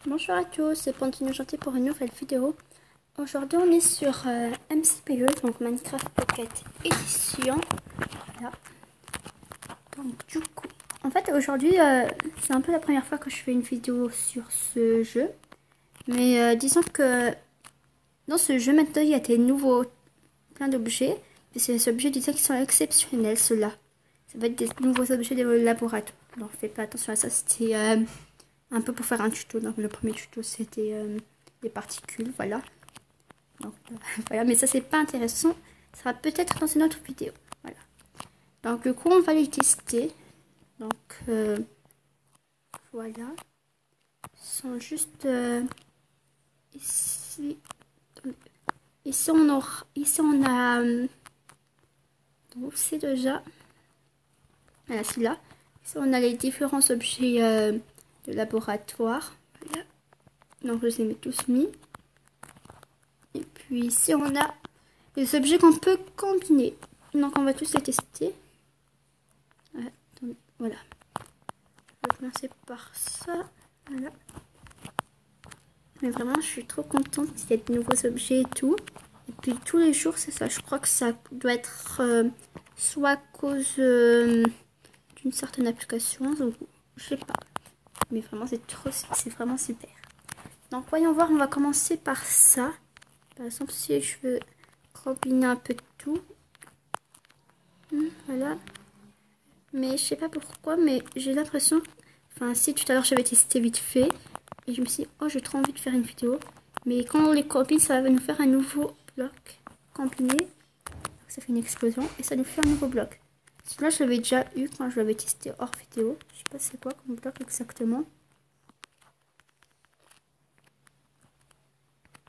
Bonjour à tous, c'est Pantine Gentil pour une nouvelle vidéo. Aujourd'hui on est sur MCPE, donc Minecraft Pocket Edition. Voilà. Donc du coup, en fait aujourd'hui c'est un peu la première fois que je fais une vidéo sur ce jeu. Mais disons que dans ce jeu maintenant il y a des nouveaux, plein d'objets. Et ces objets disons qui sont exceptionnels ceux-là. Ça va être des nouveaux objets de laboratoire. Donc faites pas attention à ça, c'était un peu pour faire un tuto. Donc le premier tuto c'était des particules, voilà. Donc voilà, mais ça c'est pas intéressant. Ça sera peut-être dans une autre vidéo. Voilà. Donc du coup on va les tester. Donc voilà. Ils sont juste ici. Ici on a donc c'est déjà. Voilà celui-là. Ici on a les différents objets de laboratoire. Voilà. Donc je les ai tous mis. Et puis ici on a les objets qu'on peut combiner. Donc on va tous les tester. Voilà. Je vais commencer par ça. Voilà. Mais vraiment, je suis trop contente qu'il y ait de nouveaux objets et tout. Et puis tous les jours, c'est ça. Je crois que ça doit être soit à cause d'une certaine application, ou je sais pas. Mais vraiment, c'est vraiment super. Donc voyons voir, on va commencer par ça. Par exemple, si je veux combiner un peu de tout. Voilà. Mais je sais pas pourquoi, mais j'ai l'impression... Enfin, si tout à l'heure j'avais testé vite fait. Et je me suis dit, oh, j'ai trop envie de faire une vidéo. Mais quand on les combine, ça va nous faire un nouveau bloc combiné. Ça fait une explosion et ça nous fait un nouveau bloc. Celui-là, je l'avais déjà eu quand je l'avais testé hors vidéo. Je sais pas c'est quoi comme bloc exactement.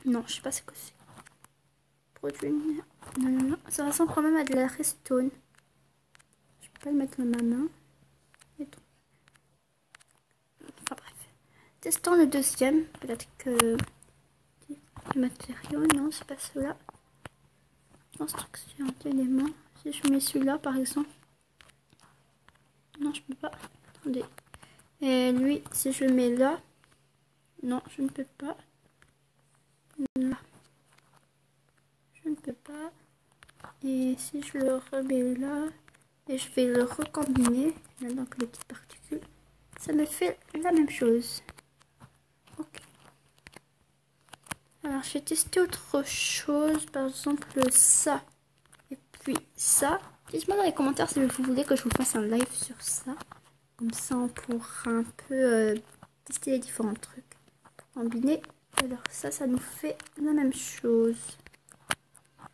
Non, je sais pas c'est quoi c'est. Produit... Non. Ça ressemble quand même à de la redstone. Je peux pas le mettre dans ma main. Enfin bref. Testons le deuxième. Peut-être que... Les matériaux, non, c'est pas cela. Construction d'éléments. Si je mets celui-là par exemple. Non, je peux pas. Attendez. Et lui, si je le mets là. Non, je ne peux pas. Là. Je ne peux pas. Et si je le remets là. Et je vais le recombiner. Là, donc les petites particules. Ça me fait la même chose. Ok. Alors, j'ai testé autre chose. Par exemple, ça. Et puis ça. Dites-moi dans les commentaires si vous voulez que je vous fasse un live sur ça. Comme ça, on pourra un peu tester les différents trucs. Combiner. Alors ça nous fait la même chose.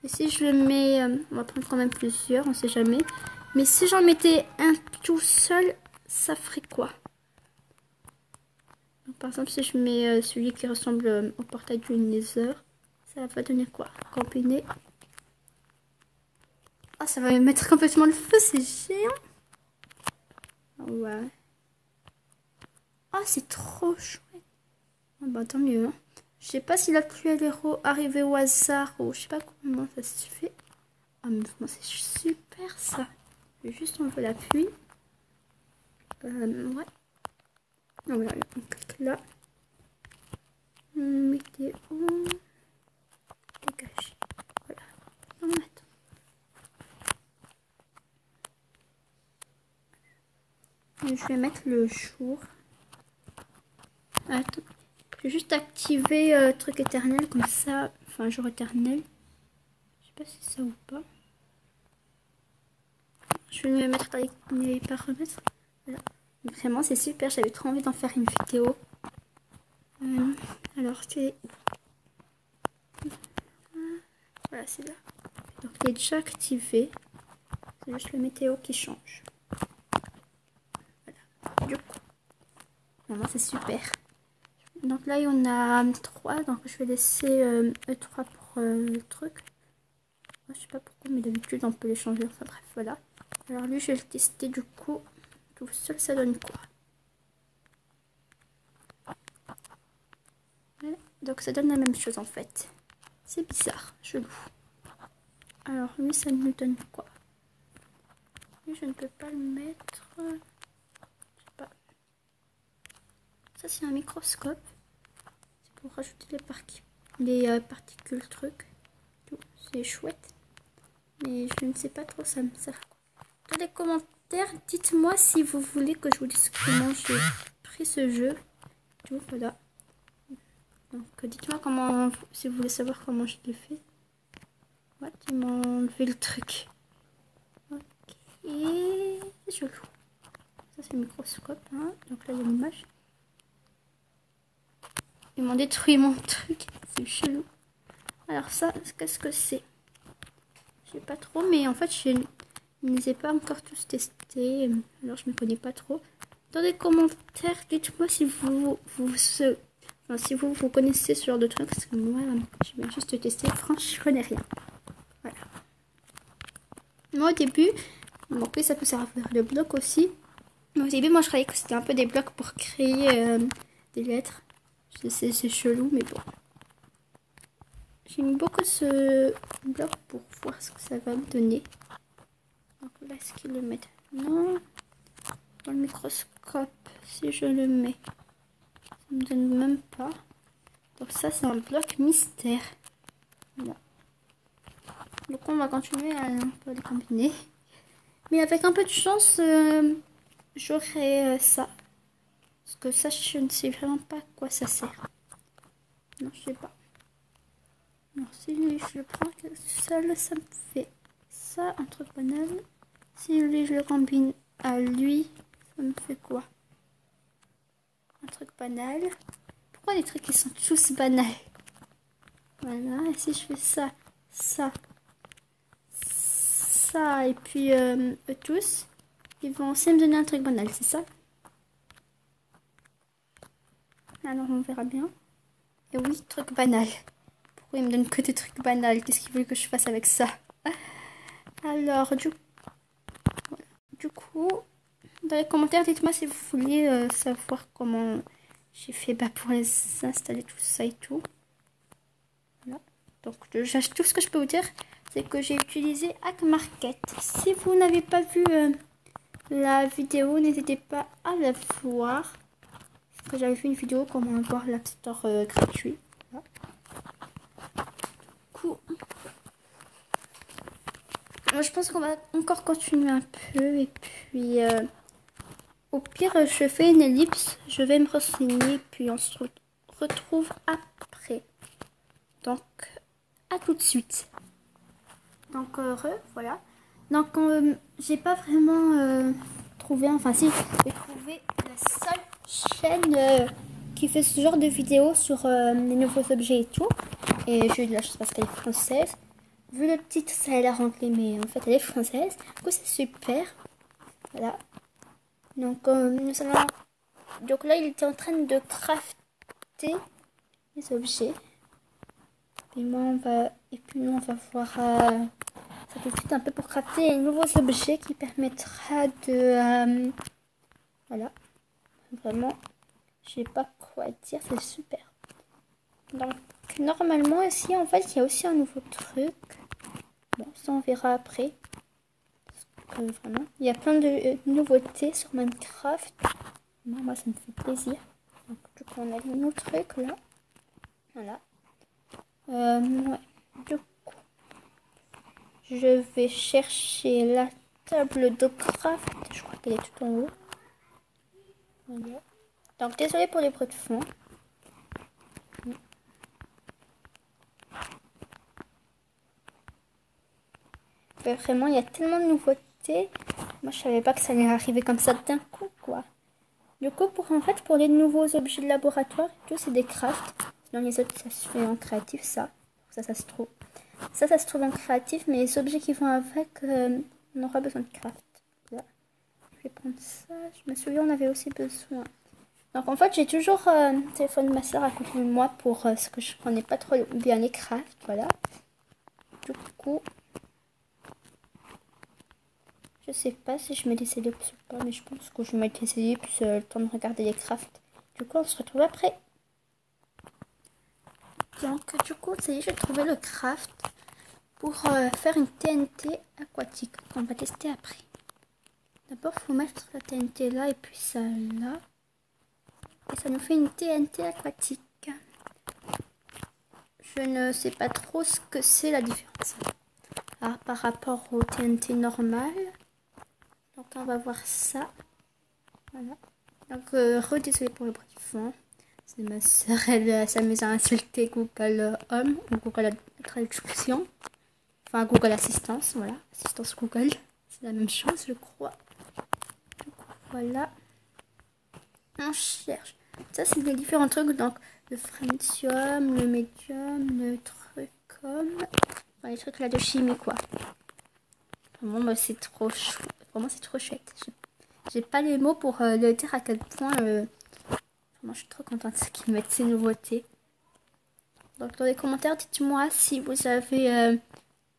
Et si je le mets... on va prendre quand même plusieurs, on sait jamais. Mais si j'en mettais un tout seul, ça ferait quoi? Donc, par exemple, si je mets celui qui ressemble au portail du Nether, ça va donner quoi? Combiner. Ah, ça va me mettre complètement le feu, c'est géant. Ouais. Ah, c'est trop chouette. Ah bah tant mieux. Hein. Je sais pas si la pluie elle est arrivée au hasard ou je sais pas comment ça se fait. Ah mais vraiment c'est super ça. Je vais juste enlever la pluie. Ouais. Donc voilà, on clique là. Météo. Dégage. Voilà. On va mettre. Et je vais mettre le jour. Attends. Je vais juste activer truc éternel comme ça. Enfin jour éternel. Je sais pas si c'est ça ou pas. Je vais me mettre dans les paramètres. Voilà. Vraiment, c'est super. J'avais trop envie d'en faire une vidéo. Alors, c'est... Voilà, c'est là. Donc, il est déjà activé. C'est juste le météo qui change. Voilà. Du coup, vraiment, c'est super. Donc là, il y en a 3. Donc, je vais laisser E3 pour le truc. Je sais pas pourquoi, mais d'habitude, on peut les changer. Enfin, bref, voilà. Alors, lui, je vais le tester du coup. Tout seul, ça donne quoi? Voilà. Donc, ça donne la même chose en fait. C'est bizarre, chelou. Alors, lui, ça nous donne quoi? Lui, je ne peux pas le mettre. Je sais pas. Ça, c'est un microscope. pour rajouter les particules trucs. C'est chouette. Mais je ne sais pas trop ça me sert à quoi. Dans les commentaires, dites-moi si vous voulez que je vous dise comment j'ai pris ce jeu. Tout, voilà. Donc dites-moi comment, si vous voulez savoir comment je l'ai fait. Ouais, tu m'as enlevé le truc. Ok, je loue. Ça c'est le microscope, hein. Donc là il y a l'image. Ils m'ont détruit mon truc, c'est chelou. Alors ça, qu'est-ce que c'est? Je sais pas trop, mais en fait je ne les ai pas encore tous testés. Alors je ne me connais pas trop. Dans les commentaires, dites-moi si si vous connaissez ce genre de truc, parce que moi, je vais juste tester. Franchement, je connais rien. Voilà. Moi, au début, bon, après, ça peut servir de bloc aussi. Mais au début, moi, je croyais que c'était un peu des blocs pour créer des lettres. C'est chelou, mais bon. J'aime beaucoup ce bloc pour voir ce que ça va me donner. Donc là, est-ce qu'ils le mettent? Non. Dans le microscope, si je le mets, ça me donne même pas. Donc ça, c'est un bloc mystère. Voilà. Donc on va continuer à un peu les combiner. Mais avec un peu de chance, j'aurai ça. Parce que ça, je ne sais vraiment pas à quoi ça sert. Non, je sais pas. Alors si lui, je le prends seul, ça me fait ça, un truc banal. Si lui, je le combine à lui, ça me fait quoi? Un truc banal. Pourquoi les trucs qui sont tous banals? Voilà, et si je fais ça, ça, ça, et puis eux tous, ils vont aussi me donner un truc banal, c'est ça? Alors on verra bien. Et oui, truc banal. Pourquoi ils me donnent que des trucs banals? Qu'est-ce qu'ils veulent que je fasse avec ça? Alors, du coup, dans les commentaires, dites-moi si vous voulez savoir comment j'ai fait pour les installer tout ça et tout. Voilà. Donc, tout ce que je peux vous dire, c'est que j'ai utilisé HackMarket. Si vous n'avez pas vu la vidéo, n'hésitez pas à la voir. Parce que j'avais fait une vidéo comment avoir l'App Store gratuit. Voilà. Cool. Je pense qu'on va encore continuer un peu. Et puis, au pire, je fais une ellipse. Je vais me renseigner. Puis, on se retrouve après. Donc, à tout de suite. Donc, voilà. Donc, j'ai pas vraiment trouvé, enfin si, j'ai trouvé la seule chaîne qui fait ce genre de vidéos sur les nouveaux objets et tout. Et j'ai eu de la chance parce qu'elle est française. Vu le titre, ça a l'air anglais, mais en fait, elle est française. Du coup, c'est super. Voilà. Donc, donc là, il était en train de crafter les objets. Et moi, nous, on va voir ça tout de suite un peu pour crafter un nouveau objet qui permettra de... voilà. Vraiment, je sais pas quoi dire, c'est super. Donc, normalement, ici, en fait, il y a aussi un nouveau truc. Bon, ça, on verra après. Parce que, vraiment, il y a plein de nouveautés sur Minecraft. Moi, ça me fait plaisir. Donc, du coup, on a le nouveau truc, là. Voilà. Ouais. Du coup, je vais chercher la table de craft. Je crois qu'elle est tout en haut. Voilà. Donc, désolé pour les bruits de fond. Mais vraiment, il y a tellement de nouveautés. Moi, je savais pas que ça allait arriver comme ça d'un coup, quoi. Du coup, pour les nouveaux objets de laboratoire, tout c'est des crafts. Sinon, les autres, ça se fait en créatif, ça. Ça se trouve. Ça se trouve en créatif, mais les objets qui vont avec, on aura besoin de craft. Voilà. Je vais prendre ça. Je me souviens, on avait aussi besoin. Donc, en fait, j'ai toujours le téléphone de ma soeur à côté de moi pour ce que je connais pas trop bien les crafts. Voilà. Du coup, je sais pas si je mets des ellipses ou pas, mais je pense que je mets des ellipses le temps de regarder les crafts. Du coup, on se retrouve après. Donc, du coup, ça y est, j'ai trouvé le craft pour faire une TNT aquatique qu'on va tester après. D'abord, il faut mettre la TNT là et puis ça là. Et ça nous fait une TNT aquatique. je ne sais pas trop ce que c'est la différence. Alors, par rapport au TNT normal. Donc on va voir ça. Voilà. Donc redésolé pour le bruit du fond. C'est ma soeur, elle s'amuse à insulter Google Home ou Google Traduction. Enfin Google Assistance, voilà. Assistance Google. C'est la même chose je crois. Donc, voilà. On cherche. Ça c'est les différents trucs. Donc le francium, le médium, le trucum. Enfin, les trucs là de chimie quoi. Vraiment bah, c'est trop chou. Vraiment c'est trop chouette. J'ai pas les mots pour le dire à quel point vraiment je suis trop contente qu'ils mettent ces nouveautés. Donc dans les commentaires, dites-moi si vous avez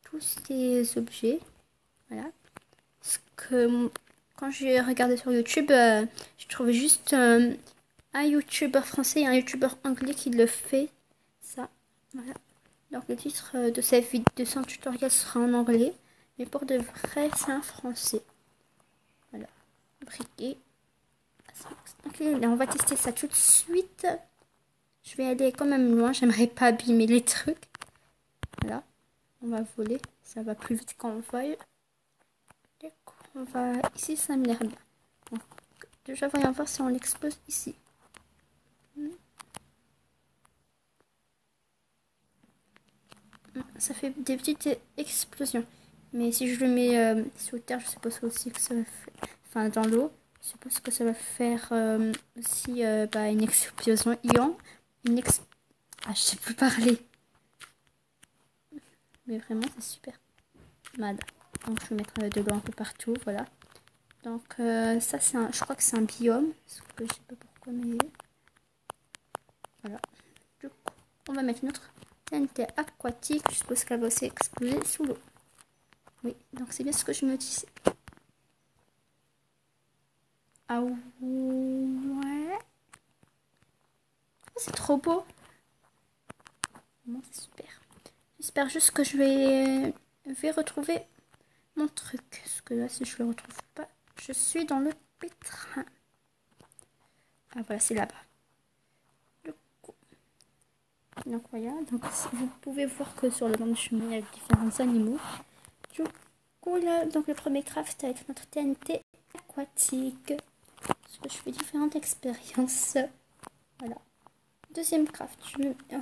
tous ces objets. Voilà. Parce que quand j'ai regardé sur YouTube, je trouvais juste un youtubeur français et un youtubeur anglais qui le fait. Ça. Voilà. Donc le titre de cette vidéo, de son tutoriel sera en anglais. Mais pour de vrai, c'est en français. Voilà. Briquet. Ok, là on va tester ça tout de suite. Je vais aller quand même loin, j'aimerais pas abîmer les trucs. Voilà, on va voler, ça va plus vite qu'on vole. On va ici, ça me l'air bien. Donc, déjà voyons voir si on l'expose ici. Ça fait des petites explosions. Mais si je le mets sous terre, je suppose aussi que ça va faire... Enfin, dans l'eau, je suppose que ça va faire aussi une explosion ion. Ah, je sais plus parler. Mais vraiment, c'est super. Mad. Donc, je vais mettre de l'eau un peu partout, voilà. Donc, ça, c'est je crois que c'est un biome. Parce que je sais pas pourquoi, mais... Voilà. Du coup, on va mettre notre TNT aquatique. Je suppose qu'elle va aussi exploser sous l'eau. Oui, donc c'est bien ce que je me disais. Ah ouais. Oh, c'est trop beau. Vraiment, c'est super. J'espère juste que je vais retrouver mon truc. Parce que là, si je le retrouve pas, je suis dans le pétrin. Ah voilà, c'est là-bas. Donc voilà, donc vous pouvez voir que sur le banc de chemin, il y a différents animaux. Du coup là, donc le premier craft avec notre TNT aquatique. Parce que je fais différentes expériences. Voilà. Deuxième craft.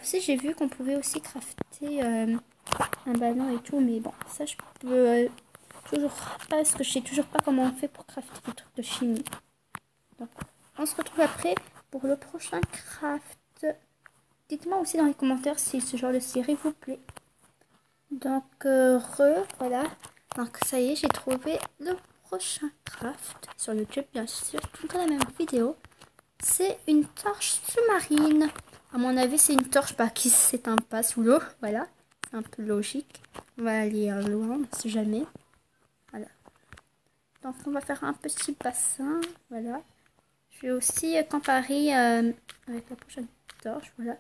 Aussi j'ai vu qu'on pouvait aussi crafter un ballon et tout, mais bon, ça je peux toujours pas, parce que je sais toujours pas comment on fait pour crafter des trucs de chimie. Donc on se retrouve après pour le prochain craft. Dites-moi aussi dans les commentaires si ce genre de série vous plaît. Donc, voilà. Donc, ça y est, j'ai trouvé le prochain craft sur YouTube, bien sûr. Tout la même vidéo. C'est une torche sous-marine. À mon avis, c'est une torche qui ne s'éteint pas sous l'eau. Voilà. C'est un peu logique. On va aller loin, si jamais. Voilà. Donc, on va faire un petit bassin. Voilà. Je vais aussi comparer avec la prochaine torche. Voilà.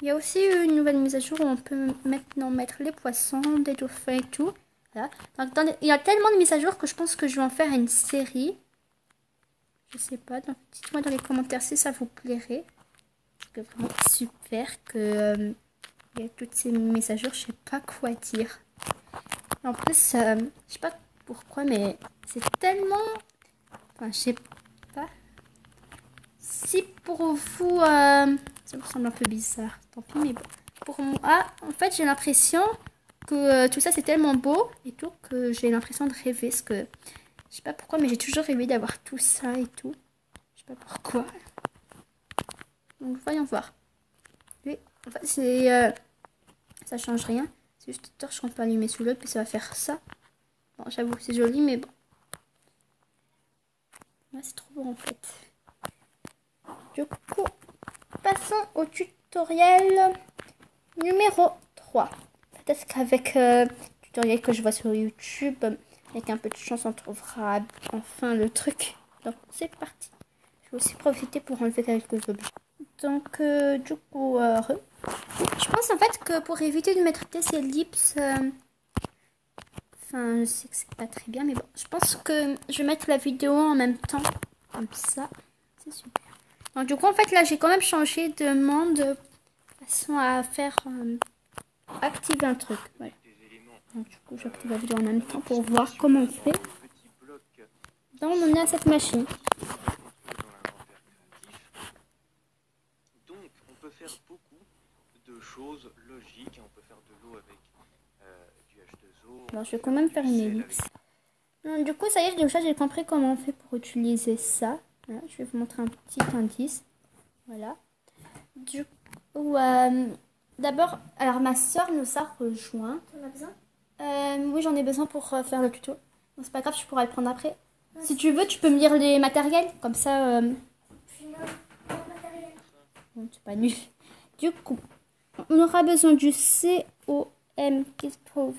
Il y a aussi une nouvelle mise à jour où on peut maintenant mettre les poissons, des dauphins et tout. Voilà. Donc, il y a tellement de mises à jour que je pense que je vais en faire une série. Je sais pas. Donc, dites-moi dans les commentaires si ça vous plairait. Parce que vraiment super que il y a toutes ces mises à jour. Je sais pas quoi dire. En plus, je sais pas pourquoi, mais c'est tellement... Enfin, je sais pas. Si pour vous, ça me semble un peu bizarre, tant pis, mais bon. Pour moi, en fait, j'ai l'impression que tout ça, c'est tellement beau et tout, que j'ai l'impression de rêver. Parce que, je sais pas pourquoi, mais j'ai toujours rêvé d'avoir tout ça et tout. Je sais pas pourquoi. Donc, voyons voir. Oui, en fait, c'est... ça change rien. C'est juste une torche qu'on peut allumer sous l'eau, puis ça va faire ça. Bon, j'avoue que c'est joli, mais bon. Ouais, c'est trop beau, en fait. Du coup, passons au tutoriel numéro 3. Peut-être qu'avec le tutoriel que je vois sur YouTube, avec un peu de chance, on trouvera enfin le truc. Donc, c'est parti. Je vais aussi profiter pour enlever quelques objets. Donc, du coup, je pense en fait que pour éviter de mettre des ellipses, enfin, je sais que c'est pas très bien, mais bon, je pense que je vais mettre la vidéo en même temps, comme ça. C'est super. Donc, du coup, en fait, là, j'ai quand même changé de monde de façon à faire activer un truc. Voilà. Donc du coup j'active la vidéo en même temps pour voir comment on fait dans mon asset machine. Donc on peut faire beaucoup de choses logiques. On peut faire de l'eau avec du H2O. Alors je vais quand même faire une ellipse. Donc, du coup ça y est, déjà j'ai compris comment on fait pour utiliser ça. Voilà, je vais vous montrer un petit indice. Voilà. Du coup, d'abord, alors ma soeur nous a rejoint. T'en as besoin? Oui, j'en ai besoin pour faire le tuto. Bon, c'est pas grave, je pourrai le prendre après. Si tu veux, tu peux me lire les matériels. Comme ça... Bon, c'est pas nul. Du coup, on aura besoin du COM qui se trouve.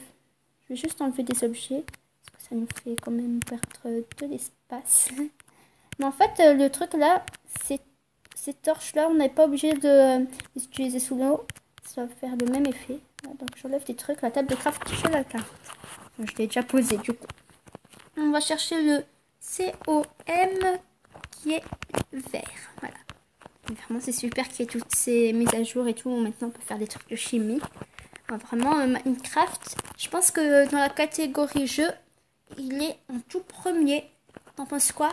Je vais juste enlever des objets. Parce que ça nous fait quand même perdre de l'espace. Mais en fait, le truc là, ces torches-là, on n'est pas obligé de les utiliser sous l'eau. Ça va faire le même effet. Voilà, donc j'enlève des trucs. La table de craft, je la carte. Donc, je l'ai déjà posée du coup. On va chercher le COM qui est vert. Voilà. Et vraiment, c'est super qu'il y ait toutes ces mises à jour et tout. Maintenant, on peut faire des trucs de chimie. Alors, vraiment, Minecraft, je pense que dans la catégorie jeu, il est en tout premier. T'en penses quoi?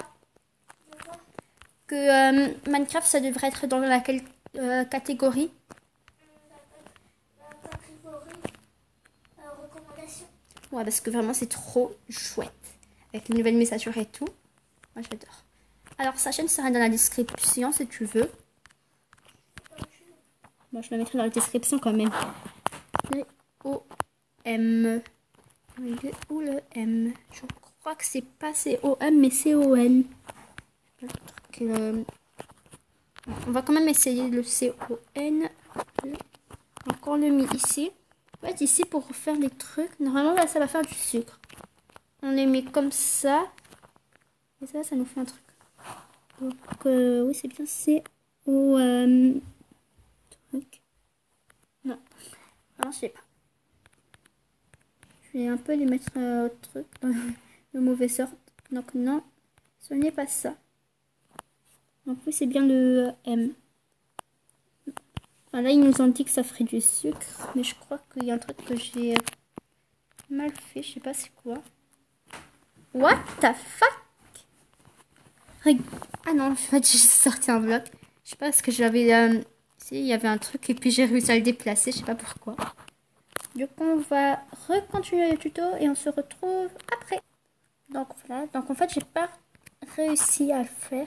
Que Minecraft, ça devrait être dans laquelle catégorie? La catégorie recommandation. Ouais, parce que vraiment, c'est trop chouette. Avec les nouvelles mises à jour et tout. Moi, j'adore. Alors, sa chaîne sera dans la description si tu veux. Bon, je la mettrai dans la description quand même. Le O-M. Il est où le M? Je crois que c'est pas C-O-M, mais C-O-N. On va quand même essayer le C-O-N. Encore le mis ici. En fait, ici, pour faire des trucs, normalement, là, ça va faire du sucre. On les met comme ça. Et ça nous fait un truc. Donc, oui, c'est bien C-O-M. Truc. Non. Alors, je sais pas. Je vais un peu les mettre au truc. De mauvaise sorte. Donc, non. Ce n'est pas ça. Donc, oui, c'est bien le M. Voilà, ils nous ont dit que ça ferait du sucre. Mais je crois qu'il y a un truc que j'ai mal fait. Je sais pas c'est quoi. What the fuck? Ah non, en fait, j'ai sorti un bloc. Je sais pas parce que j'avais... il y avait un truc et puis j'ai réussi à le déplacer. Je sais pas pourquoi. Du coup, on va recontinuer le tuto et on se retrouve après. Donc voilà. Donc en fait, j'ai pas réussi à le faire.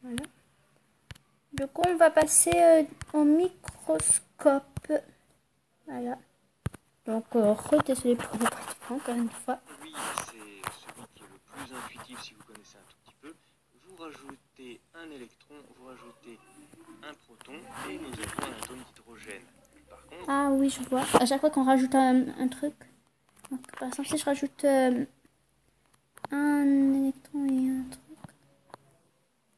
Voilà. Du coup, on va passer au microscope. Voilà. Donc, désolé pour le bruit encore une fois. Oui, c'est celui qui est le plus intuitif si vous connaissez un tout petit peu. Vous rajoutez un électron, vous rajoutez un proton et nous avons un atome d'hydrogène. Par contre, Ah oui, je vois. À chaque fois qu'on rajoute un truc. Donc, par exemple, si je rajoute un électron et un truc.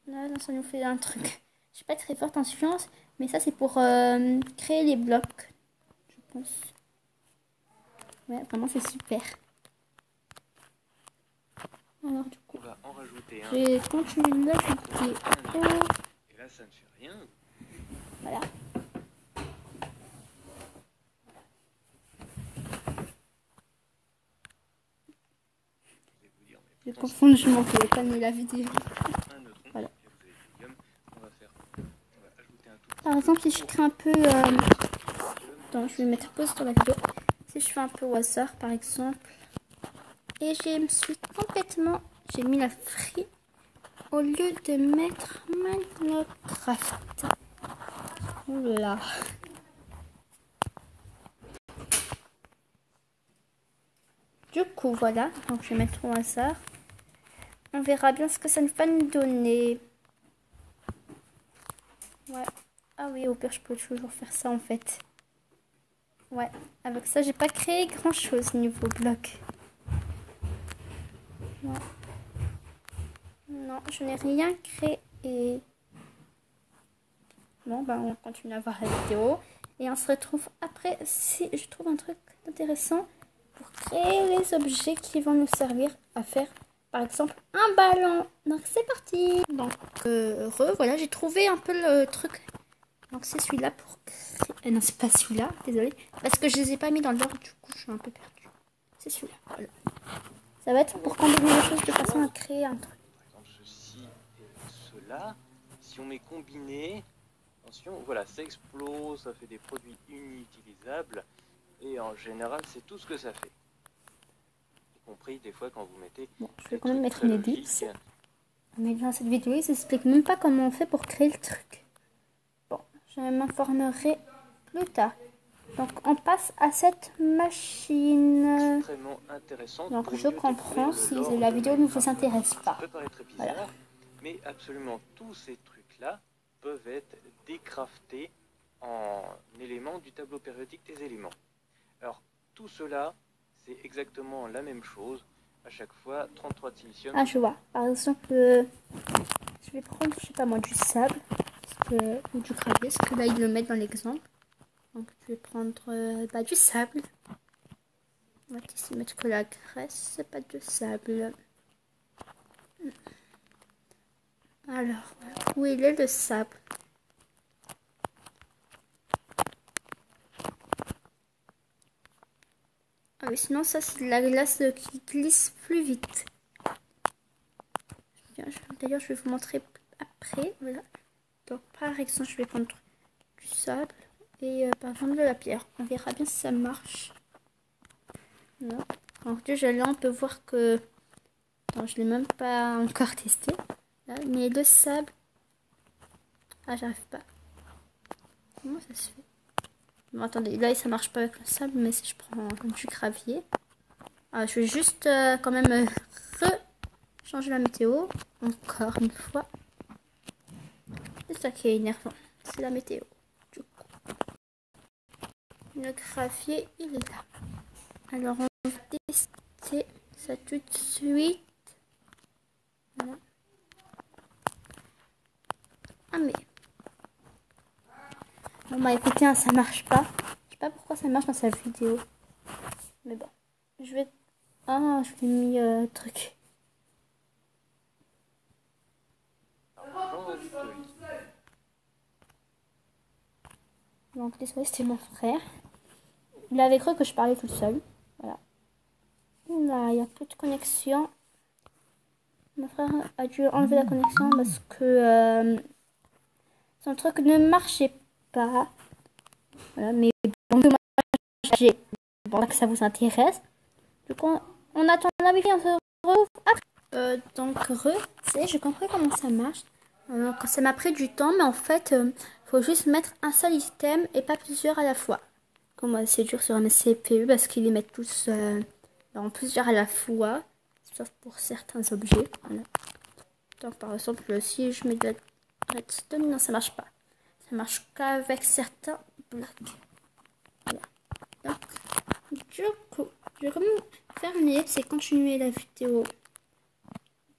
Là, ça nous fait un truc. Je suis pas très forte en science, mais ça c'est pour créer les blocs, je pense. Ouais, vraiment c'est super. Alors du coup, on va en rajouter un. je vais continuer de l'ajouter. Et là, ça ne fait rien. Voilà. Je vais confondre, je m'en fais pas mis la vidéo. Voilà. Par exemple, si je crée un peu... Attends, je vais mettre pause sur la vidéo. Si je fais un peu au hasard, par exemple. Et je me suis complètement... J'ai mis la free au lieu de mettre Minecraft. Oula. Du coup, voilà. Donc, je vais mettre au hasard. On verra bien ce que ça va nous donner. Ouais. Ah oui, au pire, je peux toujours faire ça, en fait. Ouais. Avec ça, j'ai pas créé grand-chose niveau bloc. Ouais. Non, je n'ai rien créé. Bon, bah, on continue à voir la vidéo. Et on se retrouve après si je trouve un truc intéressant pour créer les objets qui vont nous servir à faire, par exemple, un ballon. Donc, c'est parti. Donc, voilà, j'ai trouvé un peu le truc Donc c'est celui-là pour créer... non, c'est pas celui-là, désolé. Parce que je les ai pas mis dans l'ordre, du coup je suis un peu perdue. C'est celui-là, voilà. Ça va être pour combiner les choses de façon à créer un truc. Par exemple, ceci et cela. Si on met combiné, attention, voilà, ça explose, ça fait des produits inutilisables. Et en général, c'est tout ce que ça fait. Y compris des fois quand vous mettez... Bon, je vais quand même mettre une ellipse. Mais dans cette vidéo, ils n'expliquent même pas comment on fait pour créer le truc. Bon, je m'informerai plus tard. Donc, on passe à cette machine. Extrêmement intéressant. Donc, je comprends si la vidéo ne vous intéresse pas. Ça peut paraître bizarre, Voilà. mais absolument tous ces trucs-là peuvent être décraftés en éléments du tableau périodique des éléments. Alors, tout cela, c'est exactement la même chose. À chaque fois, 33 de silicium. Ah, je vois. Par exemple, je vais prendre, je sais pas moi, du sable ou du gravier, parce que là, ils le mettent dans l'exemple. Donc, je vais prendre du sable. On va ici mettre que la graisse, pas de sable. Alors, où il est le sable? Ah oui, sinon ça c'est de la glace qui glisse plus vite. D'ailleurs, je vais vous montrer après. Voilà. Donc, par exemple, je vais prendre du sable et par exemple de la pierre. On verra bien si ça marche. Voilà. Donc déjà là, on peut voir que... non, je l'ai même pas encore testé. Là, mais le sable... ah, j'arrive pas. Comment ça se fait? Bon, attendez, là ça marche pas avec le sable, mais si je prends du gravier... ah, je vais juste quand même changer la météo. Encore une fois. C'est ça qui est énervant. C'est la météo. Du coup. Le gravier, il est là. Alors, on va tester ça tout de suite. Voilà. Ah, mais... bon, bah écoutez, hein, ça marche pas. Je sais pas pourquoi ça marche dans cette vidéo. Mais bon. Je vais... ah, je l'ai mis truc. Donc, désolé, c'était mon frère. Il avait cru que je parlais toute seule. Voilà. Là, il n'y a plus de connexion. Mon frère a dû enlever la connexion parce que son truc ne marchait pas. Voilà, mais bon, j'ai bon, que ça vous intéresse. Du coup, on attend la wifi, on se retrouve après. Donc, j'ai compris comment ça marche. Alors, ça m'a pris du temps, mais en fait, faut juste mettre un seul item et pas plusieurs à la fois. Comme c'est dur sur un CPU parce qu'ils les mettent tous en plusieurs à la fois, sauf pour certains objets. Voilà. Donc, par exemple, si je mets de la redstone, non, ça marche pas. Ça marche qu'avec certains blocs. Voilà. Donc, du coup, je vais quand même faire une ellipse et continuer la vidéo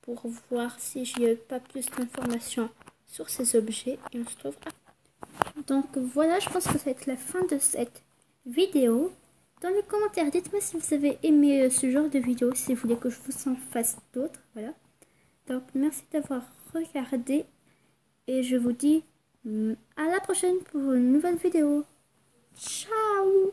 pour voir si j'ai pas plus d'informations sur ces objets. Et on se retrouve après. Donc voilà, je pense que ça va être la fin de cette vidéo. Dans les commentaires, dites-moi si vous avez aimé ce genre de vidéo, si vous voulez que je vous en fasse d'autres. Voilà. Donc merci d'avoir regardé et je vous dis à la prochaine pour une nouvelle vidéo. Ciao!